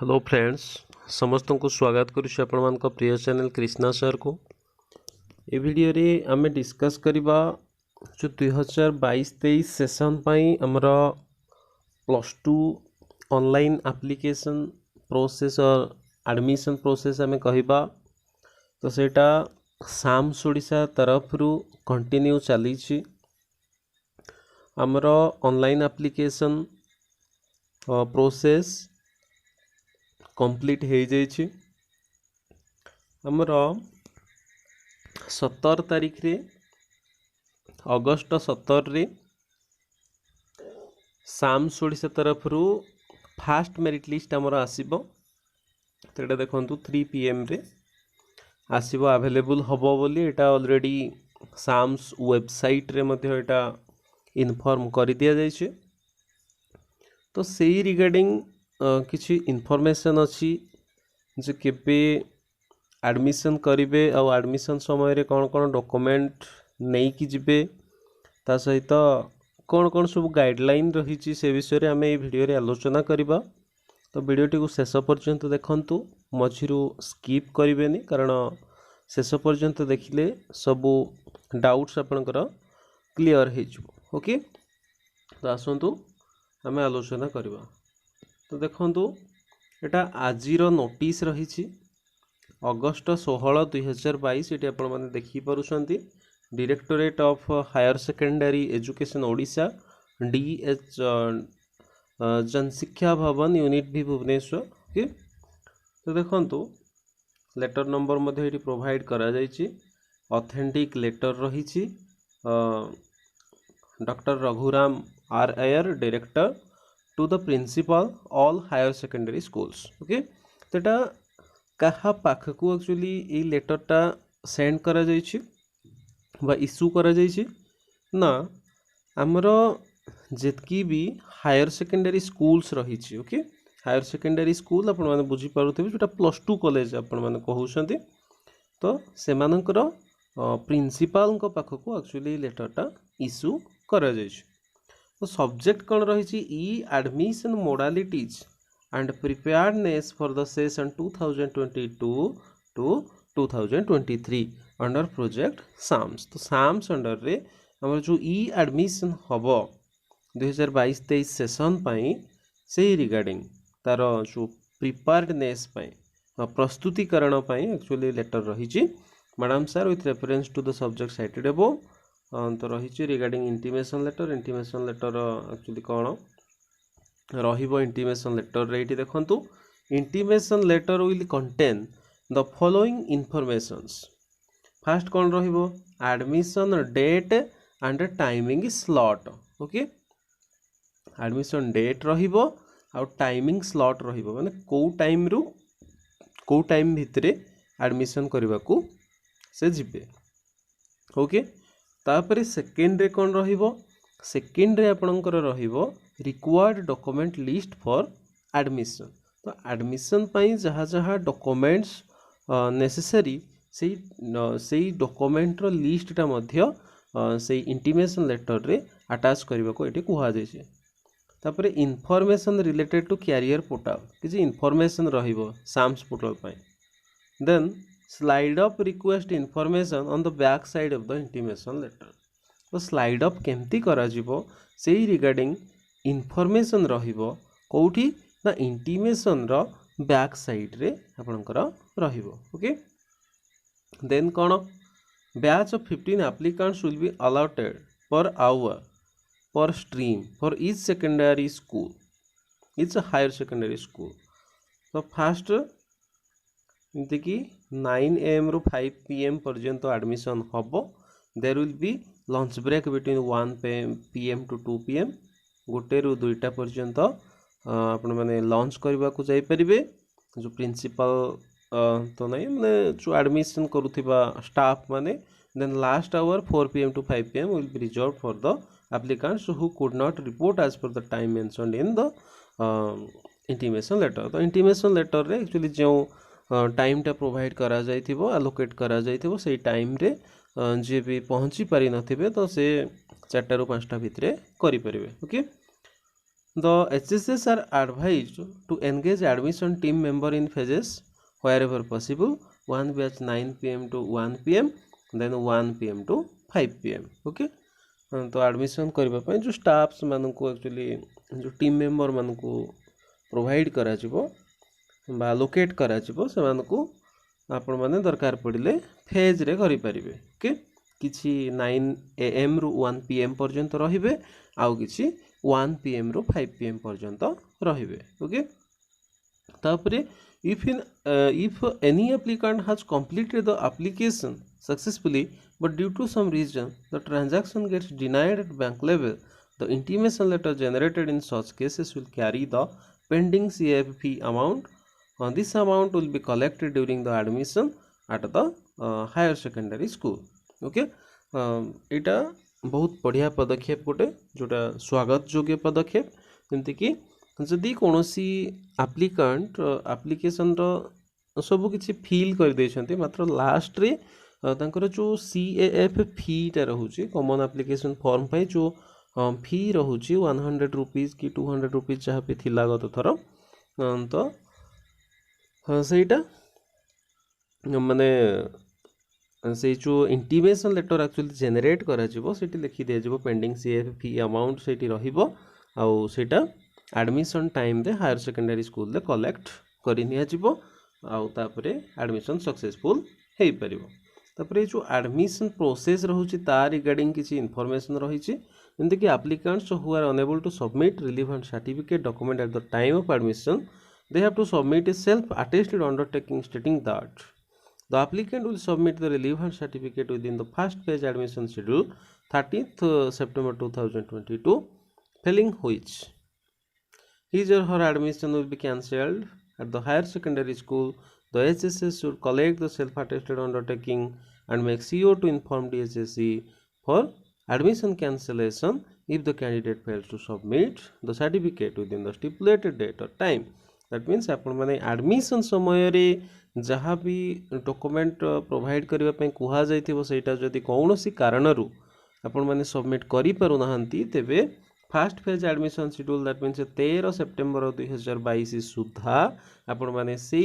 Hello friends, समस्त को स्वागत करुच्छे आपण मान प्रिय चैनल कृष्णा सर को। ये वीडियो रे आमे डिस्कस करबा जो 2022-23 सेशन पाई हमर plus two online application process और एडमिशन प्रोसेस आमे कहबा तो सेटा साम्स ओडिशा तरफ रु कंटिन्यू चली हमर ऑनलाइन एप्लिकेशन प्रोसेस कंप्लीट हो जाइए। हमर 17 तारीख रे अगस्त 17 रे साम्स ओडिशा तरफ रु फास्ट मेरिट लिस्ट हमर आसीबो। तो देखो 3 PM रे आसीबो, अवेलेबल हबो बोली एटा ऑलरेडी साम्स वेबसाइट रे मध्ये एटा इन्फॉर्म कर दिया जाइए। तो सेही रिगार्डिंग किसी इनफॉरमेशन अच्छी जे केबे एडमिशन करिवे आ एडमिशन समय रे कौन कौन डॉक्यूमेंट नहीं कि जिबे ता सहित कौन कौन सब गाइडलाइन रही से विषय आम ये वीडियो रे आलोचना करबा। तो वीडियोटी को शेष पर्यंत देखंतु, मझिरु स्किप करेंगे कारण शेष पर्यंत देखिले सबू डाउट्स आपनकर क्लियर हो। ओके, तो आसंतु आम आलोचना करबा। तो देखंतु एटा आजिर नोटिस रही अगस्त 16, 2022 ये आपण मैंने देखी पारुछंती। Directorate of higher secondary education Odisha DH Janashiksha Bhawan unit भी भुवनेश्वर। ओके, तो देखंतु लेटर नंबर मध्ये ये प्रोवाइड करा जायछि। ऑथेंटिक लेटर रही doctor Raghuram R Iyer director to the principal all higher secondary schools. Okay, तो एटा कहा पाखकू एक्चुअली ये लेटरटा सेंड करा जायछि बा इश्यू करा जायछि ना आमर जेतकी भी हायर सेकेंडरी स्कूल्स रही। ओके, हायर सेकेंडरी स्कूल आपण माने बुझी पारुथिबे जोटा प्लस टू कॉलेज आपण माने कहउछंती। तो से मानकर प्रिंसिपल को पाखकू एक्चुअली लेटरटा इश्यू करा जायछि। तो सब्जेक्ट कौन रही admission modalities and preparedness for the session 2022 to 2023 under project SAMS. तो साम्स अंडर रे हमर जो एडमिशन हम 2022-23 सेशन पाई से रिगार्डिंग तार जो प्रिपेयर्डनेस प्रस्तुतिकरण एक्चुअली लेटर रही madam sir with reference to the subject cited above. तो रही रिगार्डिंग इंटीमेशन लेटर एक्चुअली कौन रहिबो इंटीमेशन लेटर रे देखंतु intimation letter will contain the following informations. First कौन रहिबो admission date and timing slot. Okay, admission date रहिबो आ टाइमिंग स्लॉट रहिबो माने को टाइम रु को टाइम भितरे एडमिशन करबा को से जिबे। ओके, तापरे सेकेंड रे कौन रहिबो सेकेंड रे आपणकर रहिबो required document list for admission. तो एडमिशन पाई जहाँ जहाँ डॉक्यूमेंट्स नेसेसरी से डॉक्यूमेंट रो लिस्टटा मध्य से इंटीमेशन लेटर रे अटैच करबा को एठी कुहा जायछि। तापरे information related to career portal किछि इनफॉरमेशन रहिबो साम्स पोर्टल पाई। Then slide up request information on the back side of the intimation letter. तो स्लाइड अप केमती करा जिवो से रिगार्डिंग इनफॉरमेशन रहिबो कोठी ना इंटीमेशन रो बैक साइड रे आपनकर रहिबो। ओके, देन कोन batch of 15 applicants will be allotted per hour per stream for each secondary school each higher secondary school. तो फास्ट इनते कि 9 AM रु 5 PM पर्यंत एडमिशन हम। There will be lunch break between 1 PM to 2 PM गोटे रु 2टा पर्यंत आपण माने लंच करबा को जाई परिबे। जो प्रिंसिपल तो नहीं माने जो एडमिशन करूथिबा स्टाफ माने। Then last hour 4 PM to 5 PM will be reserved for the applicants who could not report as per the time mentioned in the intimation letter. तो इंटीमेशन लेटर रे एक्चुअली जो टाइमटा प्रोवाइड करा जाइथिबो allocate करा जाइथिबो से time रे जे भी पहुँची पारि नथिबे तो से 4टा रु 5टा भितरे करि परिबे। Okay, The HSS are advised to engage admission team member in phases wherever possible. One batch 9 p.m. to 1 p.m. then 1 p.m. to 5 p.m. Okay. तो आडमिशन करने जो स्टाफ्स मानक एक्चुअली जो टीम मेंबर मानक प्रोवाइड करा बा लोकेट करा से आपण मैंने दरकार पड़े फेज रे करि परिबे ओके किछि 9 AM रु 1 PM पर्यंत रहिबे आउ किछि 1 PM रु 5 PM पर्यंत रहिबे ओके तापरे if any applicant has completed the application successfully but due to some reason the transaction gets denied at bank level, the intimation letter generated in such cases will carry the pending CAF fee amount. This amount will be collected during the admission at the higher secondary school. Okay, इटा बहुत बढ़िया पदक्षेप गोटे जोटा स्वागत योग्य पदक्षेप जमती कि जदि कौनसी आप्लिकांट आप्लिकेशन सब किसी फिल कर देछंती मात्र लास्ट रे तांकर जो CAF फीटा रहउची कॉमन एप्लिकेशन फॉर्म पे जो फी रहउची 100 रुपीस कि 200 रुपीस जहाँ पे थिला गत थर तो ସେଇଟା माने से जो इंटीमेशन लेटर एक्चुअली जेनेरेट करा जिवो सेठी लिखि दिया जिवो पेंडिंग CAF फी अमाउंट सेठी रहिबो आउ सेटा एडमिशन टाइम रे हायर सेकेंडरी स्कूल रे कलेक्ट करि निया जिवो आउ तापरे एडमिशन सक्सेसफुल हेई परिबो तापरे जो एडमिशन प्रोसेस रहउची ता रिगार्डिंग किछि इंफॉर्मेशन रहिछि जंते कि applicants who are unable to submit relevant certificate document at the time of admission they have to submit a self-attested undertaking stating that the applicant will submit the relevant certificate within the first phase admission schedule 30th September 2022, failing which his or her admission will be cancelled at the higher secondary school. The HSS should collect the self-attested undertaking and make CO to inform DHSE for admission cancellation if the candidate fails to submit the certificate within the stipulated date or time. That means आपण मैंने admission समय रे जहाँ भी document provide करने कह जाइटा जदि कौन सी कारणरू आपण मैंने सबमिट करि पारु नाहंती तेबे fast phase admission schedule that means 13 September 2022 सुधा आपण मैंने से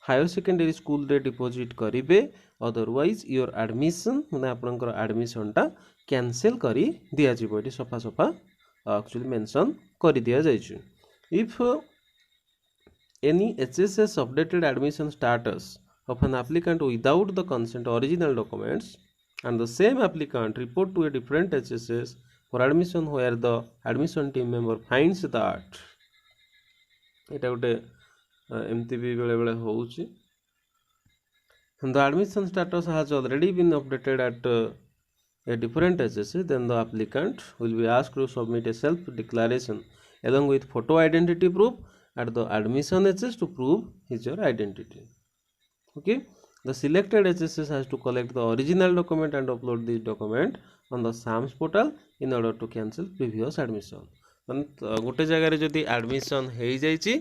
हायर सेकेंडरी स्कूल रे डिपोजिट करेंगे अदरवाइज योर एडमिशन मैंने आपंकर एडमिशनटा कैंसल करी दिया जिवो एटी सफा सफा एक्चुअली मेंशन कर दिया जाइछ if any HSS updated admission status of an applicant without the consent original documents and the same applicant report to a different HSS for admission where the admission team member finds that eta gote emti bi bele bele houchi and the admission status has already been updated at a different HSS, then the applicant will be asked to submit a self declaration along with photo identity proof at the admission HSS to prove his your identity. Okay, the selected HSS has to collect the original document and upload this document on the SAMS portal in order to cancel previous admission. माने गोटे जगह रे जदि admission हो जाइछि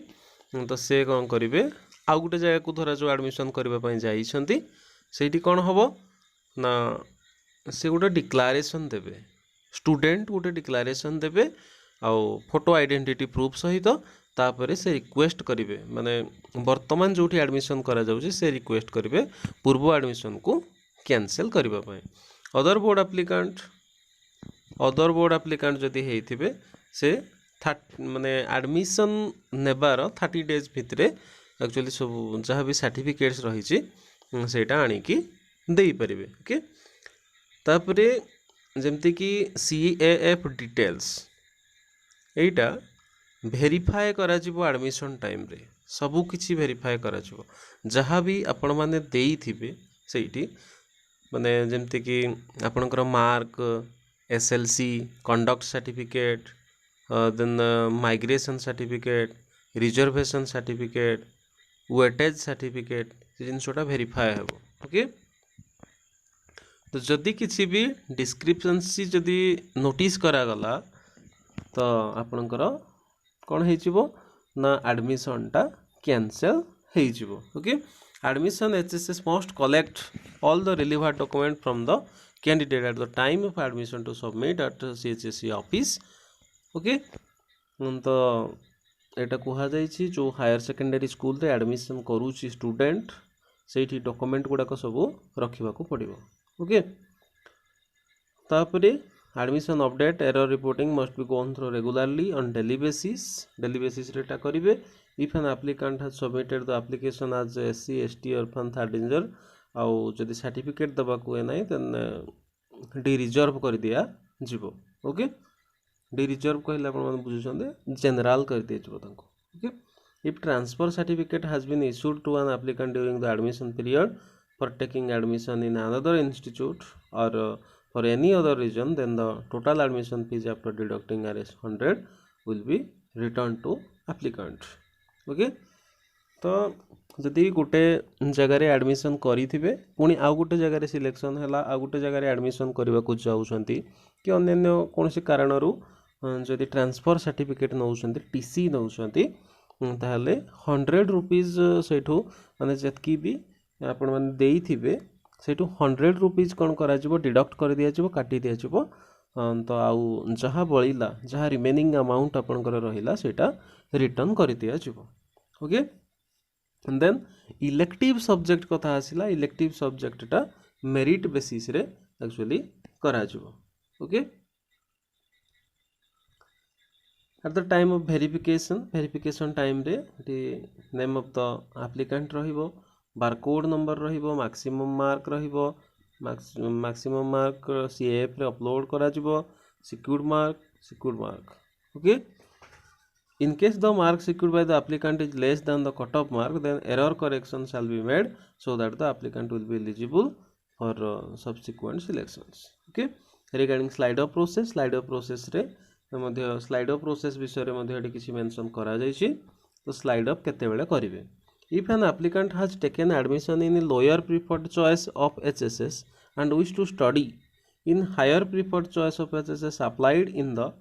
तो से कौन करिवे आ गोटे जगह को धरा जो एडमिशन करबा पई जाइछंती सेठी कोन हबो ना से गोटे डिक्लेरेशन देबे स्टूडेंट गोटे डिक्लेरेशन देबे आ फोटो आइडेंटिटी प्रूफ सहित तापरे से रिक्वेस्ट करेंगे माने वर्तमान जो एडमिशन करा जाउछि से रिक्वेस्ट करेंगे पूर्व एडमिशन को कैंसिल करने अदर बोर्ड एप्लिकांट जदि हेइथिबे से माने एडमिशन नेबार 30 डेज भितर एक्चुअली सब जहाँ भी सर्टिफिकेट्स रही सेटा आनिकी दे परिबे ओके तापरे जेमति कि CAF डिटेल्स एटा भेरीफाए करा जिवो एडमिशन टाइम रे सबु किछि भेरीफाए करा जिवो जहाँ भी आपण माने देई थिबे सेठी माने जेमति कि आपणकर mark SLC conduct certificate then migration certificate reservation certificate weightage certificate जिनसोटा भेरीफाए हेबो ओके तो जदि किछि भी डिस्क्रिपेंसी जदि नोटिस करा गला तो आपणकर कौन हो ना एडमिशन टा कैंसल हो okay admission HSS must collect all the relevant document from the candidate at the time of admission to submit at CHSE office okay तो एटा कुहा जाइछि जो हायर सेकेंडरी स्कूल रे एडमिशन करूछि स्टूडेंट सेठी डॉक्यूमेंट गुड़ाक सब रखा पड़ो। ओके तापरे admission update error reporting must be gone through regularly on daily basis रेटा करिवे। If an applicant has submitted the application as SC ST orphan third ranger आउ जदि सर्टिफिकेट दबा को नाही देन डी रिजर्व कर दिया जीवो। ओके डी रिजर्व कहले आपण मन बुझुछन्ते जनरल कर दिया जीवो तांको। Okay if transfer certificate has been issued to an applicant during the admission period for taking admission in another institute or for any other reason, then the total admission fees after deducting Rs 100 will be returned to applicant. Okay तो जदि गोटे जगार admission करेंगे पुणी आउ गोटे जगार selection है आउ गोटे जगार एडमिशन करने को चाहते कि अन्य कौन कारण जदि ट्रांसफर सर्टिफिकेट नौ टीसी नौ ताहले 100 रुपीज सेठू माने जतकी भी आपण मैंने देइथिबे सेठू 100 रुपीज कौन करा डिडक्ट कर दिया काटी दिया तो आउ जहाँ बळिला जहाँ रिमेनिंग अमाउंट आपनकर रहिला सेटा रिटर्न कर दिया। ओके देन इलेक्टिव सब्जेक्ट कथा आसिला इलेक्टिव सब्जेक्टटा मेरिट बेसिस रे एक्चुअली करा जिवो। Okay eight the time of verification time रे नेम ऑफ द एप्लिकेंट रहिबो बारकोड नंबर रहिबो मैक्सिमम मार्क रहिबो मैक्सिमम मार्क सीएफ रे अपलोड करा जिवो secured mark. Okay in case the mark secured by the applicant is less than the cutoff mark then error correction shall be made so that the applicant will be eligible for subsequent selections. Okay regarding slider process रे slider process विषय रे मध्ये एठी किछि mention करा जायछि तो slide up केते बेले करिवे। If an applicant has taken admission in a lower preferred choice of HSS and wish to study in higher preferred choice of HSS applied in the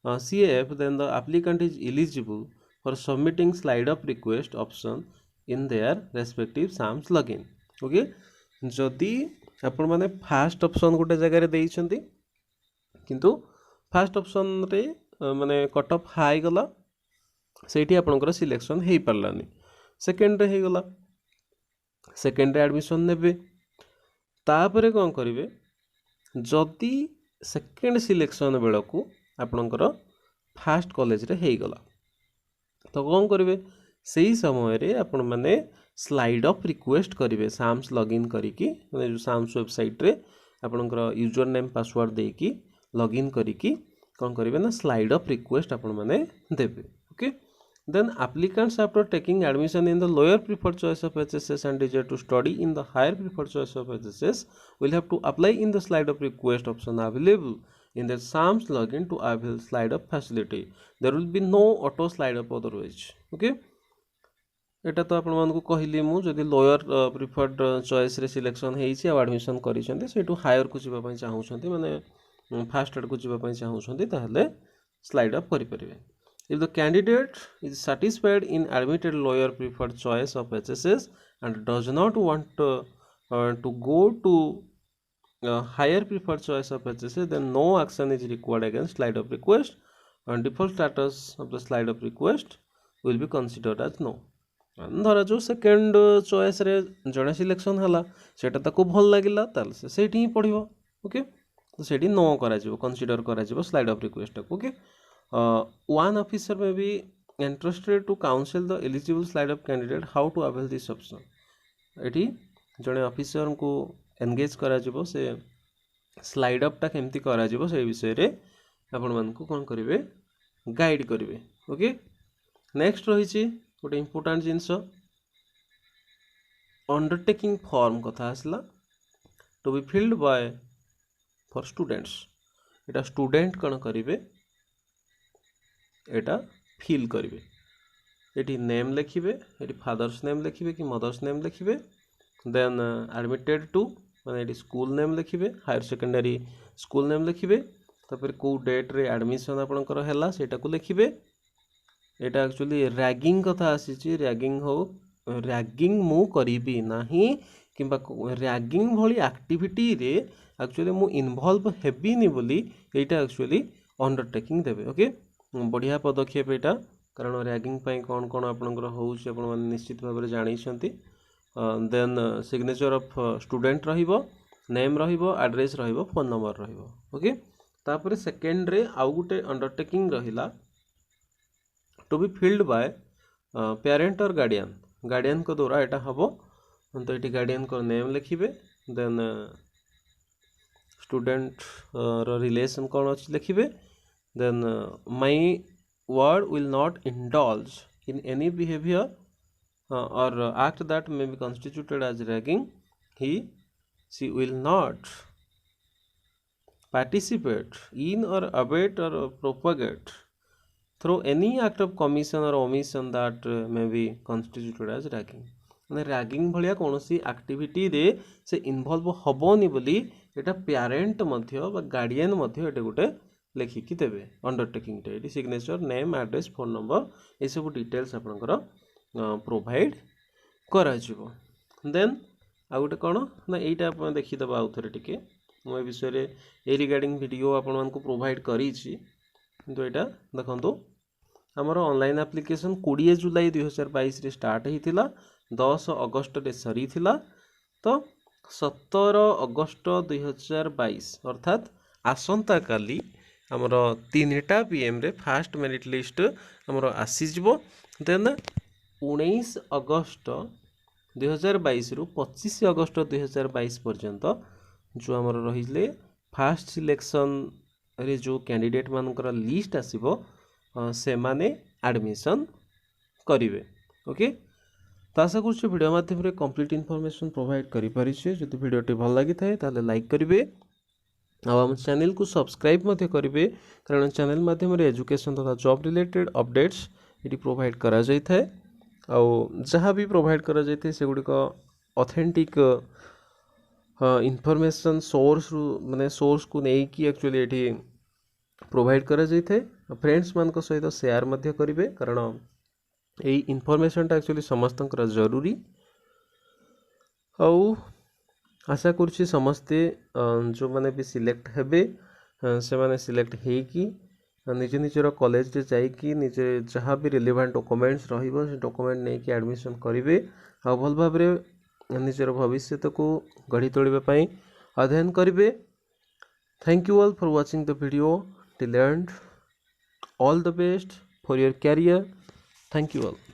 CAF then the applicant is eligible for submitting slide up request option in their respective SAMS login. Okay जदि आपण माने fast option गोटे जगह देइछंती किंतु fast option रे माने cut off high गला सेठी आपनकर सिलेक्शन हेई परलानी सेकेंड रे हे गला सेकेंड रे एडमिशन नेबे तापरे कोन करिवे जदि सेकेंड सिलेक्शन बेलकू आपणकर फास्ट कॉलेज रे हे गला तो कौन करेंगे से ही समय रे आपण माने स्लाइड अप रिक्वेस्ट करेंगे साम्स लॉगिन करिकी माने जो साम्स वेबसाइट रे आपणकर यूजर नेम पासवर्ड देकी लॉगिन करिकी कौन करेंगे ना स्लाइड अप रिक्वेस्ट आपण माने देबे। Okay then applicants after taking admission in the lower preferred choice of HSS and desire to study in the higher preferred choice of HSS will have to apply in the slide up request option available in the SAMS login to avail slide up facility. There will be no auto slide up otherwise. Okay एटा तो आपण मानकु कहली मु जदि lower preferred choice रे selection हेइछि आ admission करिसेंते सेटु higher को जिबा पई चाहउछंती माने फास्ट एड को जिबा पई चाहउछंती ताहले स्लाइड अप करि परिबे। If the candidate is satisfied in admitted lower preferred choice of HSS and does not want to go to higher preferred choice of HSS, then no action is required against slide up request and default status of the slide up request will be considered as no. धरा जो second choice रे जड़े selection हला सेटा ताको भल लागिला ताल से सेठी ही पढ़िबो। ओके तो सेठी नो करा जिवो कंसीडर करा जिवो slide up request. Okay one officer may be interested to counsel the eligible slide up candidate how to avail this option. एठी जड़े ऑफिसर को एंगेज करा जिवो से स्लाइड अप टा केमती करा जिवो से विषय रे आपण मान को कोन करिवे गाइड करिवे। ओके नेक्स्ट रहिछि गोटे इंपोर्टेंट जिंस अंडरटेकिंग फॉर्म कथा आसला to be filled by for students एटा स्टूडेंट कोन करिवे एटा फिल करिवे एटी नेम लिखिबे एटी फादर्स नेम लिखिबे कि मदर्स नेम लिखिबे देन एडमिटेड टू माने एटी स्कूल नेम लिखिबे हायर सेकेंडरी स्कूल नेम लिखिबे तापर को डेट रे एडमिशन आपनकर हैला सेटा को लिखिबे। एटा एक्चुअली रैगिंग कथा आसीची रैगिंग हो रैगिंग मु करिबी नाही किंबा रैगिंग भली एक्टिविटी रे एक्चुअली मु इन्वॉल्व हेबिनी बोली एटा एक्चुअली अंडरटेकिंग देबे। ओके बढ़िया पदक्षेप यहाँ कारण रैगिंग कौन कौन आपंकर हो निश्चित भाव में जानी देन सिग्नेचर ऑफ स्टूडेंट रहिबो नेम रहिबो एड्रेस रहिबो फोन नंबर रहिबो ओके तापर सेकेंड रे आउ गुटे अंडरटेकिंग रहिला to be filled by parent और गार्डियन को द्वारा यहाँ हम तो ये गार्डियन को नेम लिखिबे देन स्टूडेंट रिलेशन कौन अच्छी लिखिबे then my word will not indulge in any behavior or act that may be constituted as ragging. She will not participate in or abet or propagate through any act of commission or omission that may be constituted as ragging. माने ragging भाया कौन सी activity रे से involve हबोनी बोली एटा parent मध्य बा guardian मध्य एटा गोटे लिखिकी देवे undertaking टे signature name address phone number ये सब डिटेल्स आपनकर प्रोवाइड करा जिवो देन आ गोटे कौन ना यहीटा आप देखीदे आउ थे टिके मो विषय ए रिगार्डिंग वीडियो आपण मानक प्रोवाइड करी किंतु यहाँ देखो आमर ऑनलाइन एप्लिकेशन 20 जुलाई 2022 रे स्टार्ट होता 10 अगस्त रे सरी थिला तो 17 अगस्त 2022 अर्थात आसंता काली आमर 3टा PM रे फास्ट मेरिट लिस्ट आमर आसीजिवो देन 19 अगस्त 2022 रु 25 अगस्त 2022 पर्यंत जो आमर रहिले फास्ट सिलेक्शन रे जो कैंडिडेट मानकर लिस्ट आसीबो से माने एडमिशन करिवे ओके तो आशा करुच्छे वीडियो माध्यम रे कंप्लीट इनफॉरमेशन प्रोवाइड करि परिछे जदि वीडियोटी भल लागि थाए ताले लाइक करिवे आम चैनल को सब्सक्राइब मध्य करिवे कारण चैनल माध्यम रे एजुकेशन तथा जॉब रिलेटेड अपडेट्स ये प्रोवाइड करा जाय थाए आ जहाँ भी प्रोवाइड करा जाय थाए से गुडी को ऑथेंटिक इनफॉरमेशन सोर्स माने सोर्स को नहीं कि एक्चुअली एठी प्रोवाइड करा जाय थाए फ्रेंड्स मान को सहित शेयर मध्य करिवे कारण यही इनफॉरमेशनटा एक्चुअली समस्त जरूरी आउ आशा करुच्ची समस्ते जो माने भी सिलेक्ट हेबे से माने सिलेक्ट हेकी निज निजर कॉलेज रे जाइकी निजे जहाँ भी रिलेवेंट डॉक्यूमेंट्स रहिबो से डॉक्यूमेंट नहीं कि एडमिशन करिवे आ भल भाव रे निजर भविष्य को गढ़ी तोड़िबा पई अध्ययन करिवे thank you all for watching the video till and all the best for your career thank you all